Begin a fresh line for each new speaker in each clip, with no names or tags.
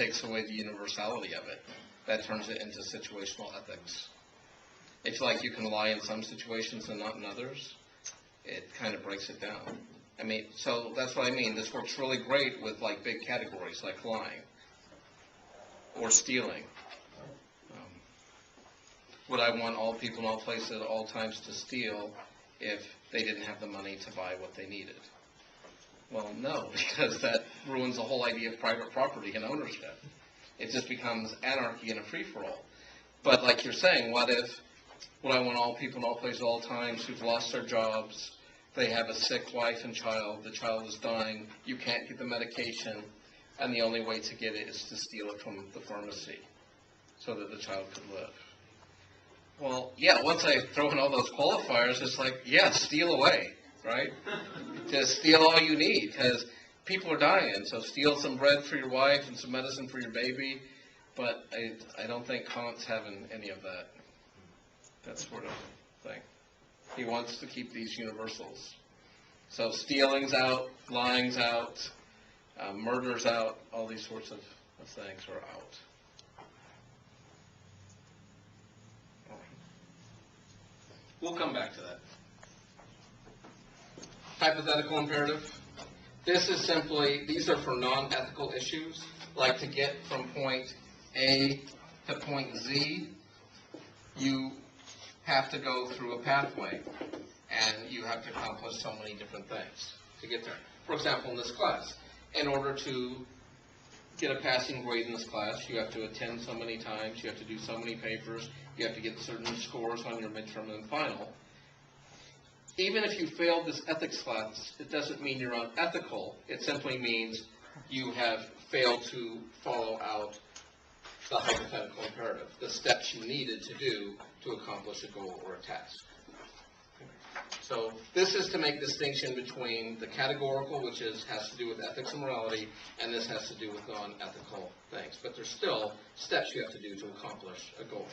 takes away the universality of it. That turns it into situational ethics. If like you can lie in some situations and not in others, it kind of breaks it down. I mean, so that's what I mean. This works really great with like big categories like lying or stealing. Would I want all people in all places at all times to steal if they didn't have the money to buy what they needed? Well, no, because that ruins the whole idea of private property and ownership. It just becomes anarchy and a free-for-all. But like you're saying, what if, would I want all people in all places at all times who've lost their jobs, they have a sick wife and child, the child is dying, you can't get the medication, and the only way to get it is to steal it from the pharmacy so that the child could live? Well, yeah, once I throw in all those qualifiers, it's like, yeah, steal away, right? Just steal all you need, because people are dying, so steal some bread for your wife and some medicine for your baby, but I don't think Kant's having any of that sort of thing. He wants to keep these universals. So stealing's out, lying's out, murder's out, all these sorts of things are out. We'll come back to that. Hypothetical imperative. This is simply, these are for non-ethical issues, like to get from point A to point Z, you have to go through a pathway, and you have to accomplish so many different things to get there. For example, in this class, in order to get a passing grade in this class, you have to attend so many times, you have to do so many papers, you have to get certain scores on your midterm and final. Even if you failed this ethics class, it doesn't mean you're unethical. It simply means you have failed to follow out the hypothetical imperative, the steps you needed to do to accomplish a goal or a task. So this is to make distinction between the categorical, which has to do with ethics and morality, and this has to do with non-ethical things. But there's still steps you have to do to accomplish a goal.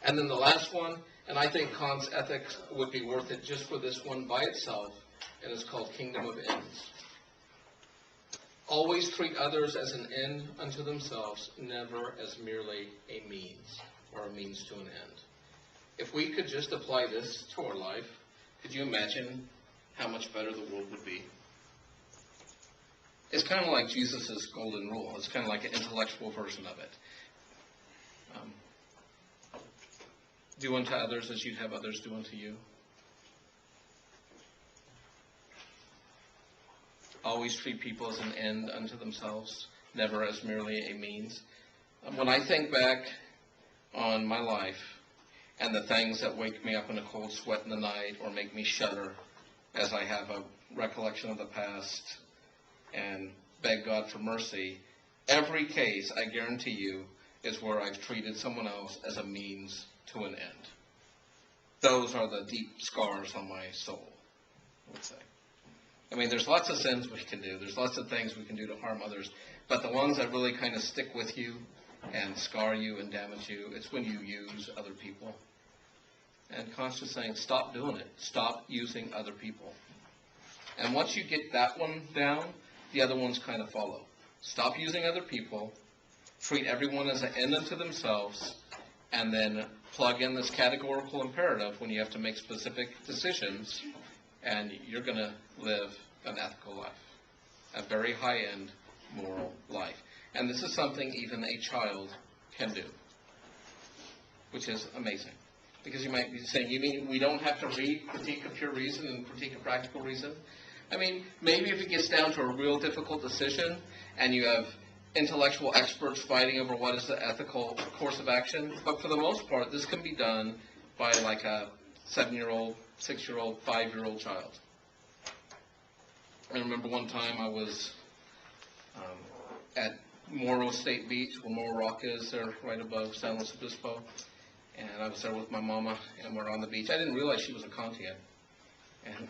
And then the last one, and I think Kant's ethics would be worth it just for this one by itself, and it's called Kingdom of Ends. Always treat others as an end unto themselves, never as merely a means, or a means to an end. If we could just apply this to our life, could you imagine how much better the world would be? It's kind of like Jesus' golden rule. It's kind of like an intellectual version of it. Do unto others as you'd have others do unto you. Always treat people as an end unto themselves, never as merely a means. When I think back on my life and the things that wake me up in a cold sweat in the night or make me shudder as I have a recollection of the past and beg God for mercy, every case, I guarantee you, is where I've treated someone else as a means to an end. Those are the deep scars on my soul, I would say. I mean, there's lots of sins we can do. There's lots of things we can do to harm others. But the ones that really kind of stick with you and scar you and damage you, it's when you use other people. And Kant's just saying, stop doing it. Stop using other people. And once you get that one down, the other ones kind of follow. Stop using other people. Treat everyone as an end unto themselves. And then plug in this categorical imperative when you have to make specific decisions. And you're going to live an ethical life, a very high-end moral life. And this is something even a child can do, which is amazing. Because you might be saying, you mean we don't have to read Critique of Pure Reason and Critique of Practical Reason? I mean, maybe if it gets down to a real difficult decision and you have intellectual experts fighting over what is the ethical course of action, but for the most part, this can be done by like a 7-year-old, 6-year-old, 5-year-old child. I remember one time I was at Morro State Beach, where Morro Rock is, there right above San Luis Obispo, and I was there with my mama, and we're on the beach. I didn't realize she was a Kantian, and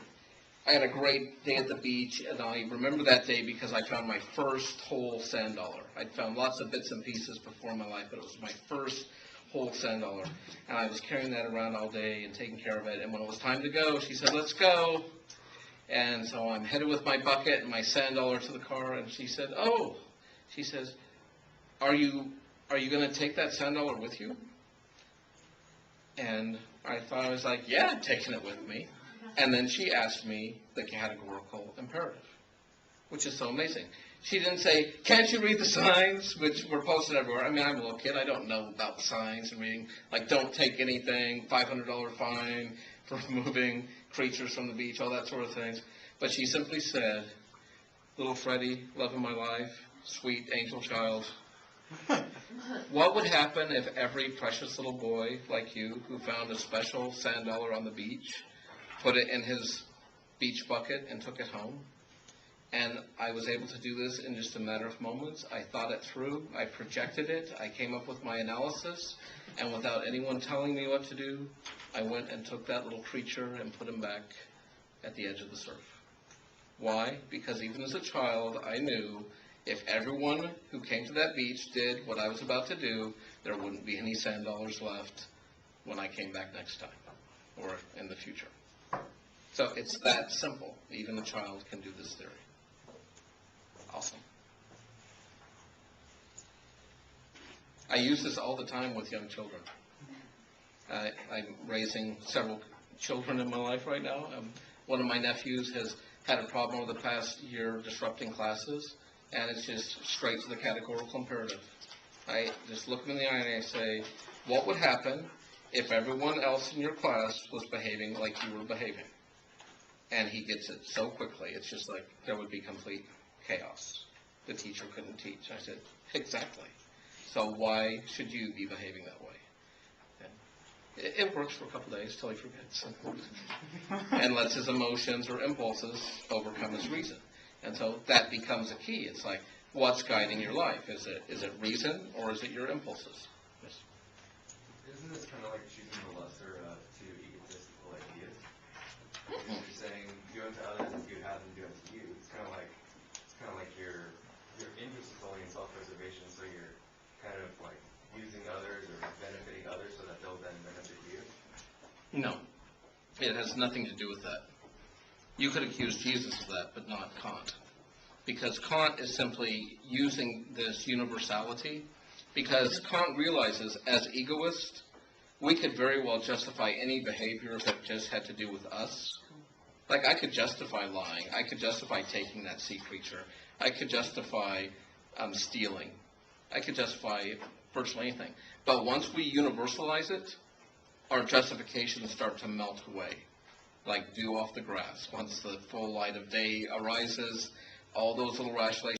I had a great day at the beach, and I remember that day because I found my first whole sand dollar. I'd found lots of bits and pieces before in my life, but it was my first whole sand dollar. And I was carrying that around all day and taking care of it. And when it was time to go, she said, let's go. And so I'm headed with my bucket and my sand dollar to the car. And she said, oh, she says, are you going to take that $7 with you? And I thought, I was like, yeah, I'm taking it with me. And then she asked me the categorical imperative, which is so amazing. She didn't say, can't you read the signs, which were posted everywhere. I mean, I'm a little kid. I don't know about the signs and reading. Like, don't take anything, $500 fine for removing creatures from the beach, all that sort of things. But she simply said, little Freddie, love of my life, sweet angel child, what would happen if every precious little boy like you who found a special sand dollar on the beach put it in his beach bucket and took it home? And I was able to do this in just a matter of moments. I thought it through. I projected it. I came up with my analysis. And without anyone telling me what to do, I went and took that little creature and put him back at the edge of the surf. Why? Because even as a child, I knew if everyone who came to that beach did what I was about to do, there wouldn't be any sand dollars left when I came back next time or in the future. So it's that simple. Even a child can do this theory. Awesome. I use this all the time with young children. I'm raising several children in my life right now. One of my nephews has had a problem over the past year disrupting classes, and it's just straight to the categorical imperative. I just look him in the eye and I say, what would happen if everyone else in your class was behaving like you were behaving? And he gets it so quickly, it's just like there would be complete chaos. The teacher couldn't teach. I said, exactly. So why should you be behaving that way? And it works for a couple days till he forgets and lets his emotions or impulses overcome his reason. And so that becomes a key. It's like, what's guiding your life? Is it reason or is it your impulses? Yes.
Isn't this kind of like choosing the lesser of two egotistical ideas? You're saying do unto others as you would have them do unto you. It's kind of like your interest is only in self-preservation, so you're kind of like using others or benefiting others so that they'll then benefit you.
No, it has nothing to do with that. You could accuse Jesus of that, but not Kant. Because Kant is simply using this universality, because Kant realizes as egoists, we could very well justify any behavior that just had to do with us. Like, I could justify lying. I could justify taking that sea creature. I could justify stealing. I could justify virtually anything. But once we universalize it, our justifications start to melt away, like dew off the grass. Once the full light of day arises, all those little rationalizations